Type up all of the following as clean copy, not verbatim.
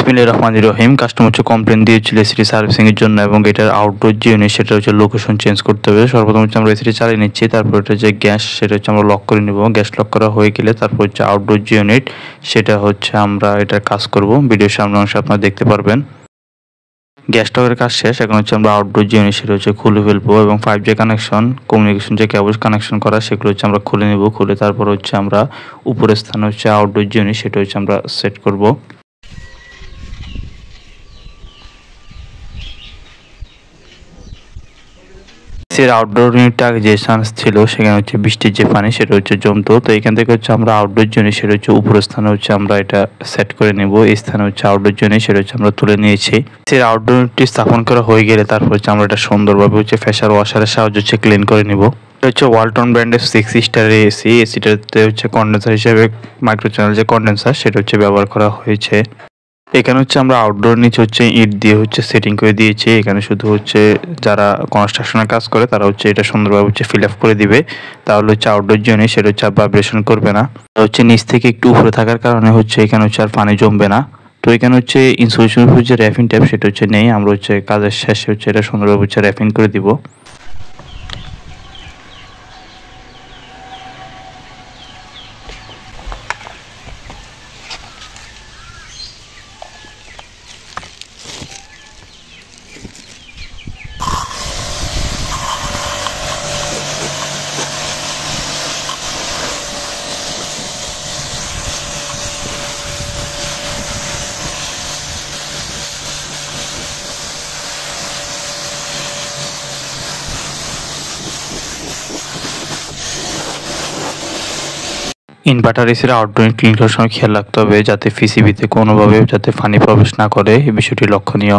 বিসমিল্লাহির রহমানির রহিম। কাস্টমার হচ্ছে কমপ্লেন দিয়েছিল এসিটি সার্ভিসিং এর জন্য এবং এটার আউটডোর যে ইউনিট সেটা হচ্ছে লোকেশন চেঞ্জ করতে হবে। সর্বপ্রথম হচ্ছে আমরা এসিটি চালিয়ে নিচ্ছি, তারপর এটা যে গ্যাস সেটা হচ্ছে আমরা লক করে নিব। গ্যাস লক করা হয়ে গেলে তারপর হচ্ছে আউটডোর যে ইউনিট সেটা হচ্ছে আমরা এটার কাজ করব। ভিডিওর সামনে অংশে আপনারা দেখতে পারবেন। গ্যাস লকের কাজ শেষ। এখন হচ্ছে আমরা আউটডোর যে ইউনিট সেটা হচ্ছে খুলে ফেলবো এবং 5G কানেকশন, কমিউনিকেশন যে কেবল কানেকশন করা সেগুলো হচ্ছে আমরা খুলে নেব। খুলে তারপর হচ্ছে আমরা উপরের স্থানে হচ্ছে আউটডোর যে ইউনিট সেটা হচ্ছে আমরা সেট করব। আউটডোর ইউনিটটা আগে যে চান্স ছিল সেখানে হচ্ছে বৃষ্টির যে পানি সেটা হচ্ছে জমতো। তো এখান থেকে হচ্ছে আমরা আউটডোর জিনিস সেটা হচ্ছে উপরের স্থানে হচ্ছে আমরা এটা সেট করে নেব। এই স্থানে হচ্ছে আউটডোর জিনিস সেটা হচ্ছে আমরা তুলে নিয়েছি। আউটডোর ইউনিটটি স্থাপন করা হয়ে গেলে তারপর হচ্ছে আমরা এটা সুন্দরভাবে হচ্ছে প্রেসার ওয়াশারের সাহায্যে হচ্ছে ক্লিন করে নিব। এটা হচ্ছে ওয়ালটন ব্র্যান্ডের 6 স্টারের এসি। এসিটাতে হচ্ছে কন্ডেন্সার হিসেবে মাইক্রো চ্যানেল যে কন্ডেন্সার সেটা হচ্ছে ব্যবহার করা হয়েছে। এখানে হচ্ছে আমরা আউটডোর নিচে হচ্ছে ইট দিয়ে হচ্ছে সেটিং করে দিয়েছি। এখানে শুধু হচ্ছে যারা কনস্ট্রাকশনের কাজ করে তারা হচ্ছে এটা সুন্দরভাবে হচ্ছে ফিল আপ করে দিবে, তাহলে হচ্ছে আউটডোর জন্য সেটা হচ্ছে আর ভাইব্রেশন করবে না। হচ্ছে নিচ থেকে একটু উপরে থাকার কারণে হচ্ছে এখানে হচ্ছে আর পানি জমবে না। তো এখানে হচ্ছে ইনসুলেশন যে র্যাপিং ট্যাপ সেটা হচ্ছে নেই, আমরা হচ্ছে কাজের শেষে হচ্ছে এটা সুন্দরভাবে হচ্ছে র্যাপিং করে দিব। ইনভার্টার এসির আউটডোর ক্লিন করার সময় খেয়াল রাখতে হবে যাতে পিসিবিতে কোনোভাবে যাতে পানি প্রবেশ না করে, এই বিষয়টি লক্ষণীয়।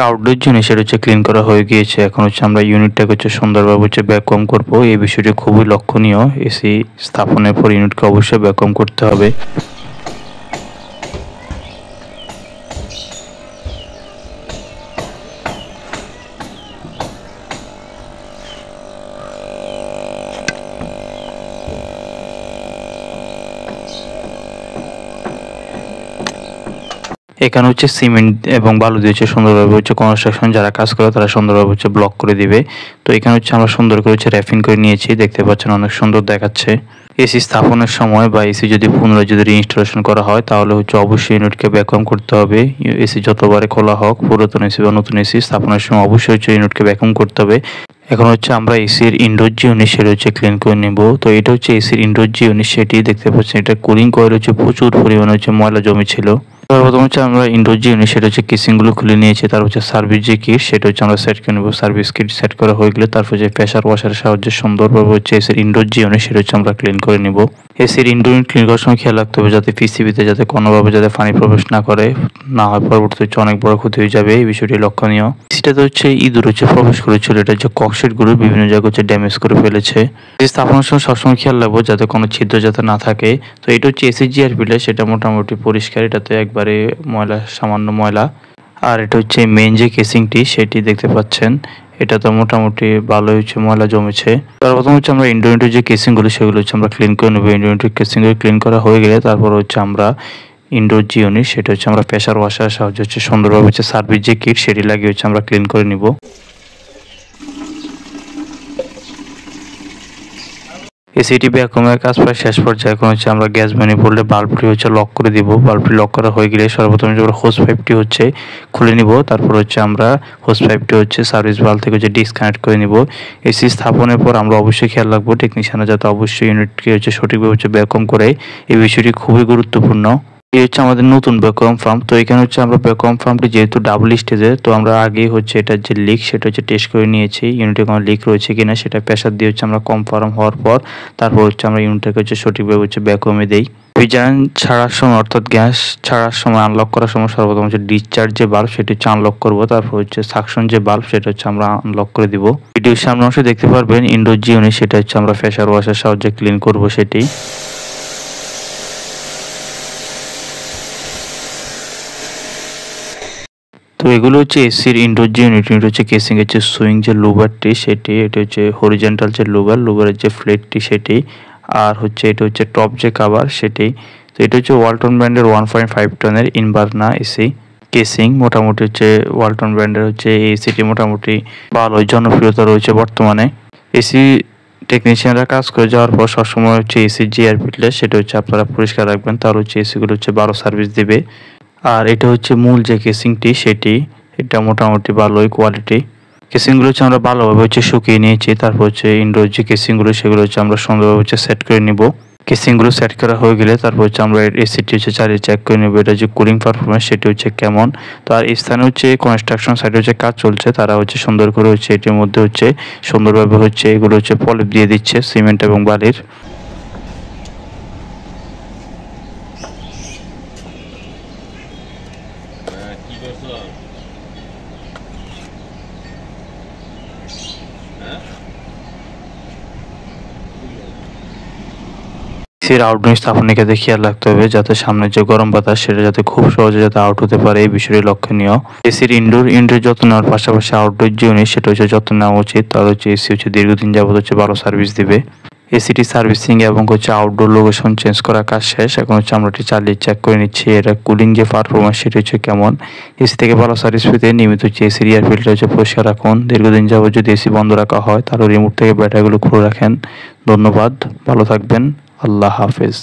আউটডোর জিনিস সেটা হচ্ছে ক্লিন করা হয়ে গিয়েছে। এখন হচ্ছে আমরা ইউনিটটাকে হচ্ছে সুন্দরভাবে হচ্ছে ভ্যাকুয়াম করবো। এই বিষয়টি খুবই লক্ষণীয়। এসি স্থাপনের পর ইউনিটকে অবশ্যই ভ্যাকুয়াম করতে হবে। এখানে হচ্ছে সিমেন্ট এবং বালু দিয়ে হচ্ছে সুন্দরভাবে হচ্ছে কনস্ট্রাকশন যারা কাজ করে তারা সুন্দরভাবে হচ্ছে ব্লক করে দিবে। তো এখানে হচ্ছে আমরা সুন্দর করে হচ্ছে র্যাপিং করে নিয়েছি, দেখতে পাচ্ছেন অনেক সুন্দর দেখাচ্ছে। এসি স্থাপনের সময় বা এসি যদি পুনরায় যদি রিইনস্টলেশন করা হয় তাহলে হচ্ছে অবশ্যই ইউনিটকে ভ্যাকুয়াম করতে হবে। এসি যতবারে খোলা হোক, পুরাতন এসি বা নতুন এসি স্থাপনের সময় অবশ্যই হচ্ছে ইউনিটকে ভ্যাকুয়াম করতে হবে। এখন হচ্ছে আমরা এসির ইনডোর যে ইউনিট সেটা হচ্ছে ক্লিন করে নেব। তো এটা হচ্ছে এসির ইনডোর যে ইউনিট, সেটি দেখতে পাচ্ছেন এটা কুলিং কয়েল হচ্ছে প্রচুর পরিমাণে হচ্ছে ময়লা জমেছিল। প্রথম হচ্ছে আমরা ইনডোর যে ইউনিট সেটা হচ্ছে কেসিংগুলো খুলে নিয়েছি, তার হচ্ছে সার্ভিস যে কিট সেটা হচ্ছে আমরা সেট করে নেব। সার্ভিস কিট সেট করা হয়ে গেলে তারপর যে প্রেসার ওয়াশারের সাহায্যে সুন্দরভাবে হচ্ছে এসির ইনডোর যে ইউনিট সেটা হচ্ছে আমরা ক্লিন করে নেব। এসির ইনডোর ইউনিট ক্লিন করার সময় খেয়াল রাখতে হবে যাতে পিসিবিতে যাতে কোনোভাবে যাতে পানি প্রবেশ না করে, না হয় পরবর্তীতে হচ্ছে অনেক বড় ক্ষতি হয়ে যাবে, এই বিষয়টি লক্ষণীয়। এসিটাতে হচ্ছে ইঁদুর হচ্ছে প্রবেশ করেছিল, এটা হচ্ছে ককশিট গুলো বিভিন্ন জায়গায় হচ্ছে ড্যামেজ করে ফেলেছে। এই স্থাপনের সময় সবসময় খেয়াল রাখবো যাতে কোনো ছিদ্র যাতে না থাকে। তো এটা হচ্ছে এসি জিআরপিটা, সেটা মোটামুটি পরিষ্কার, এটাতে একবারে ময়লা সামান্য ময়লা। আর এটা হচ্ছে মেইন যে কেসিংটি সেটি দেখতে পাচ্ছেন, এটা তো মোটামুটি ভালো হচ্ছে ময়লা জমেছে। প্রথম হচ্ছে আমরা ইনডোর ইউনিটের যে কেসিংগুলো সেগুলো হচ্ছে আমরা ক্লিন করে নেবো। ইনডোর ইউনিটের কেসিংগুলো ক্লিন করা হয়ে গেলে তারপর হচ্ছে আমরা ইনডোর যে ইউনিট সেটা হচ্ছে আমরা প্রেসার ওয়াশার সাহায্যে হচ্ছে সুন্দরভাবে হচ্ছে সার্ভিস যে কিট সেটি লাগিয়ে হচ্ছে আমরা ক্লিন করে নিব। এসিটি ভ্যাকুয়ামের কাজ প্রায় শেষ পর্যায়ে। এখন হচ্ছে আমরা গ্যাস ম্যানিফোল্ডে বাল্বটি হচ্ছে লক করে দিব। বাল্বটি লক করা হয়ে গেলে সর্বপ্রথম যে হোস পাইপটি হচ্ছে খুলে নিব, তারপর হচ্ছে আমরা হোস পাইপটি হচ্ছে সার্ভিস ভালভ থেকে হচ্ছে ডিসকানেক্ট করে নিব। এসি স্থাপনের পর আমরা অবশ্যই খেয়াল রাখবো টেকনিশিয়ানরা যাতে অবশ্যই ইউনিটকে হচ্ছে সঠিকভাবে হচ্ছে ভ্যাকুয়াম করে, এই বিষয়টি খুবই গুরুত্বপূর্ণ। এই হচ্ছে আমাদের নতুন ভ্যাকুয়াম পাম্প। তো এখানে হচ্ছে আমরা ভ্যাকুয়াম পাম্পটি যেহেতু ডাবল স্টেজের, তো আমরা আগেই হচ্ছে এটার যে লিক সেটা হচ্ছে টেস্ট করে নিয়েছি, ইউনিটে কোনো লিক রয়েছে কিনা সেটা প্রেসার দিয়ে হচ্ছে আমরা কনফার্ম হওয়ার পর তারপর হচ্ছে আমরা ইউনিটটাকে হচ্ছে সঠিকভাবে হচ্ছে ভ্যাকুয়ামে দেই। জানেন ছাড়ার সময় অর্থাৎ গ্যাস ছাড়ার সময় আনলক করার সময় সর্বপ্রথম হচ্ছে ডিসচার্জ যে বাল্ব সেটি হচ্ছে আনলক করবো, তারপর হচ্ছে সাকশন যে বাল্ব সেটা হচ্ছে আমরা আনলক করে দিব। ভিডিওর সামনে অংশে দেখতে পারবেন ইনডোর যে ইউনিট সেটা হচ্ছে আমরা প্রেসার ওয়াশের সাহায্যে ক্লিন করব সেটি। তো এগুলো হচ্ছে এসির ইনডোর যে ইউনিট হচ্ছে কেসিং এর যে সুইং যে লুবারটি সেটি, এটা হচ্ছে হরিজেন্টাল যে লুবারের যে ফ্লেটটি সেটি, আর হচ্ছে এটা হচ্ছে টপ যে কাভার সেটি। তো এটা হচ্ছে ওয়ালটন ব্র্যান্ডের 1.5 টনের ইনভার্না এসি কেসিং। মোটামুটি হচ্ছে ওয়ালটন ব্র্যান্ডের হচ্ছে এই এসিটি মোটামুটি ভালো জনপ্রিয়তা রয়েছে বর্তমানে। এসি টেকনিশিয়ানরা কাজ করে যাওয়ার পর সবসময় হচ্ছে এসির যে এয়ার ফিল্টার সেটা হচ্ছে আপনারা পরিষ্কার রাখবেন, তাহলে হচ্ছে এসিগুলো হচ্ছে ভালো সার্ভিস দিবে। আর এটা হচ্ছে মূল যে কেসিংটি সেটি, এটা মোটামুটি ভালোই কোয়ালিটি। কেসিংগুলো হচ্ছে আমরা ভালোভাবে হচ্ছে শুকিয়ে নিয়েছি, তারপর হচ্ছে ইনডোর যে কেসিংগুলো সেগুলো হচ্ছে আমরা সুন্দরভাবে হচ্ছে সেট করে নিব। কেসিংগুলো সেট করা হয়ে গেলে তারপর হচ্ছে আমরা এসিটি হচ্ছে চালিয়ে চেক করে নেব এটা যে কুলিং পারফরমেন্স সেটি হচ্ছে কেমন। তো আর এই স্থানে হচ্ছে কনস্ট্রাকশন সাইডে হচ্ছে কাজ চলছে, তারা হচ্ছে সুন্দর করে হচ্ছে এটির মধ্যে হচ্ছে সুন্দরভাবে হচ্ছে এগুলো হচ্ছে পলিপ দিয়ে দিচ্ছে সিমেন্ট এবং বালির। এসির আউটডোর স্থাপনের ক্ষেত্রে খেয়াল রাখতে হবে যাতে সামনের যে গরম বাতাস সেটা যাতে খুব সহজে যাতে আউট হতে পারে, এই বিষয়টি লক্ষণীয়। এসির ইনডোর যত্ন নেওয়ার পাশাপাশি আউটডোর যে ইউনিট সেটা হচ্ছে যত্ন নেওয়া উচিত, তাহলে হচ্ছে এসি হচ্ছে দীর্ঘদিন যাবত হচ্ছে ভালো সার্ভিস দিবে। এসিটি সার্ভিসিং এবং হচ্ছে আউটডোর লোকেশন চেঞ্জ করার কাজ শেষ। এখন হচ্ছে আমরা এটি চালিয়ে চেক করে নিচ্ছি এটা কুলিং যে পারফরমেন্স সেটি হচ্ছে কেমন। এসি থেকে ভালো সার্ভিস পেতে নিয়মিত হচ্ছে এসির এয়ার ফিল্টার হচ্ছে পরিষ্কার রাখুন। দীর্ঘদিন যাবত যদি এসি বন্ধ রাখা হয় তাহলে রিমোট থেকে ব্যাটারিগুলো খুলে রাখেন। ধন্যবাদ, ভালো থাকবেন, আল্লাহ হাফেজ।